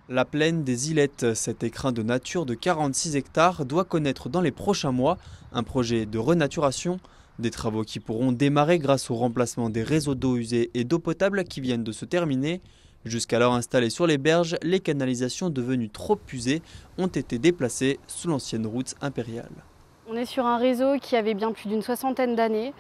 La plaine des Ilettes, cet écrin de nature de 46 hectares, doit connaître dans les prochains mois un projet de renaturation, des travaux qui pourront démarrer grâce au remplacement des réseaux d'eau usée et d'eau potable qui viennent de se terminer. Jusqu'alors installées sur les berges, les canalisations devenues trop usées ont été déplacées sous l'ancienne route impériale. On est sur un réseau qui avait bien plus d'une soixantaine d'années,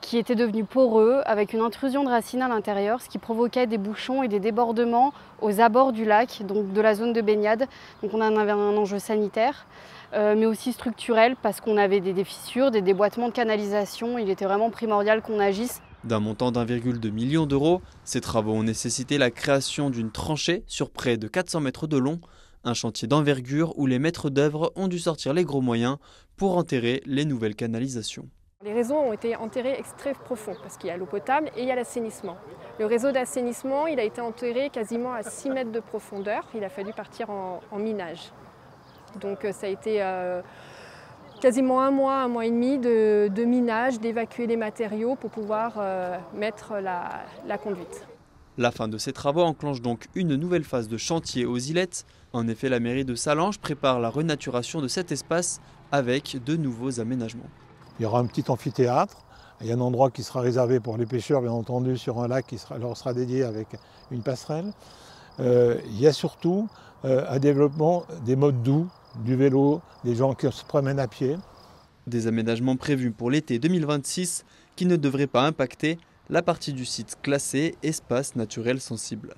qui était devenu poreux avec une intrusion de racines à l'intérieur, ce qui provoquait des bouchons et des débordements aux abords du lac, donc de la zone de baignade. Donc on en avait un enjeu sanitaire, mais aussi structurel parce qu'on avait des fissures, des déboîtements de canalisation. Il était vraiment primordial qu'on agisse. D'un montant d'1,2 million d'euros, ces travaux ont nécessité la création d'une tranchée sur près de 400 mètres de long, un chantier d'envergure où les maîtres d'œuvre ont dû sortir les gros moyens pour enterrer les nouvelles canalisations. Les réseaux ont été enterrés très profond parce qu'il y a l'eau potable et il y a l'assainissement. Le réseau d'assainissement, il a été enterré quasiment à 6 mètres de profondeur. Il a fallu partir en minage. Donc ça a été quasiment un mois et demi de minage, d'évacuer les matériaux pour pouvoir mettre la conduite. La fin de ces travaux enclenche donc une nouvelle phase de chantier aux Ilettes. En effet, la mairie de Sallanches prépare la renaturation de cet espace avec de nouveaux aménagements. Il y aura un petit amphithéâtre, il y a un endroit qui sera réservé pour les pêcheurs, bien entendu, sur un lac qui leur sera dédié avec une passerelle. Il y a surtout un développement des modes doux, du vélo, des gens qui se promènent à pied. Des aménagements prévus pour l'été 2026 qui ne devraient pas impacter la partie du site classée espace naturel sensible.